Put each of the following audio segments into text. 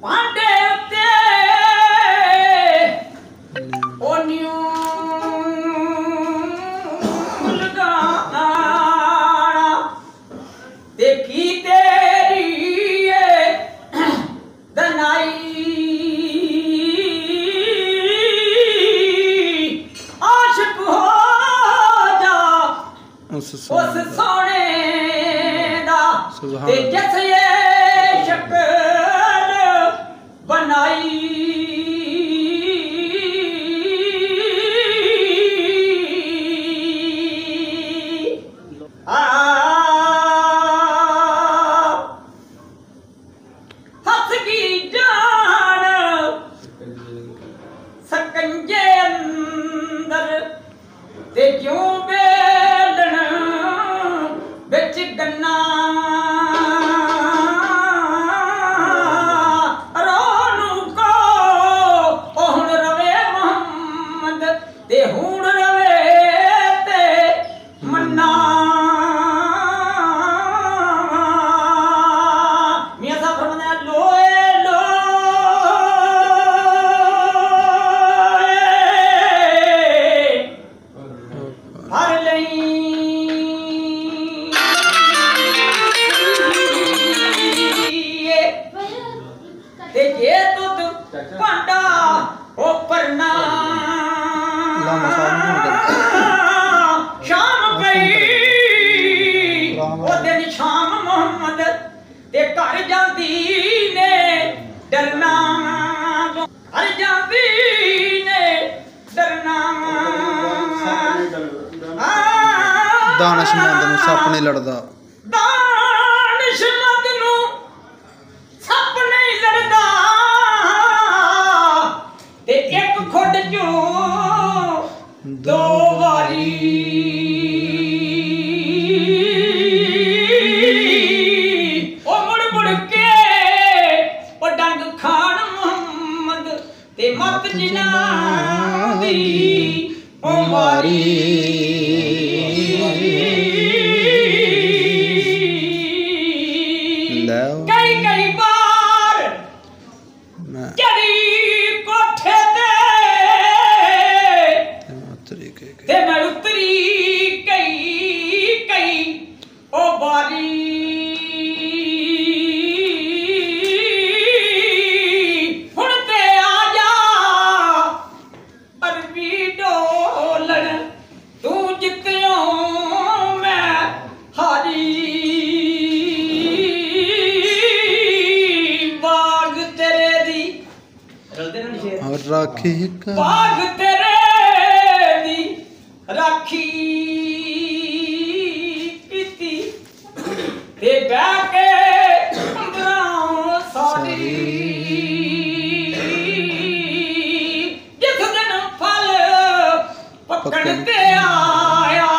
पांडे उत्ते ओनियों लगाना देखी तेरी दनाई आशिक हो जा उस सोने दा ते जिस ये शक्ल बनाई हथ की जान सकंजे अंदर ते क्यों बेलन बिच गन्ना रोनू को हुण रवे मोहम्मद ते हुण रवे ते मन्ना मियां साहब फरमाते हैं लोए हर लई ते ये तुद भांडा ओ परना शाम गई ओ दिन शाम मोहम्मद ते घर जाती ने डरना घर जाती ने डरना दानिशमंद नूं सप नहीं लड़दा दानिशमंद नूं सप नहीं लड़दा ते एक खुड चों दो वारी ओ मुड़ मुड़ के ओ डंग खान मोहम्मद ते मत जिना दी ओ मारी कई कई बार चढ़ी कोठे ते मैं उतरी कई कई ओ बारी हुण ते आ जा अरबी डोलन तू जित्तियों मैं हारी बाग तेरे दी राखी बाग तेरे दी राखी कीती ते बैठ के अंदरों सारी जिस दिन फल पकड़ ते आया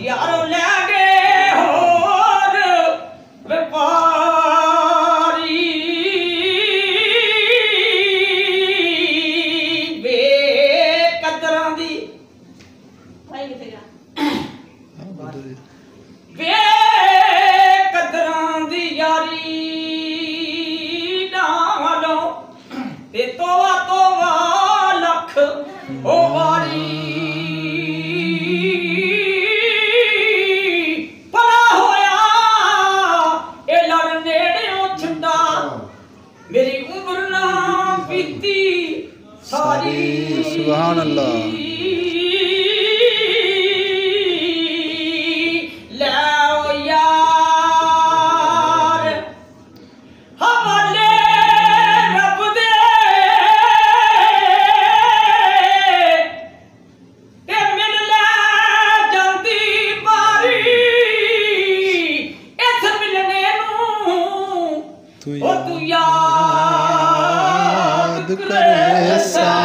यारो ले गए होर व्यापारी बेकदरां दी बेकदरां दी यारी नालों ते तोवा लख ओ वारी भला होया ए लड़ नेड़ेओं छुंदा मेरी उम्र ना बीती सारी सुभान अल्लाह तू याद करे सा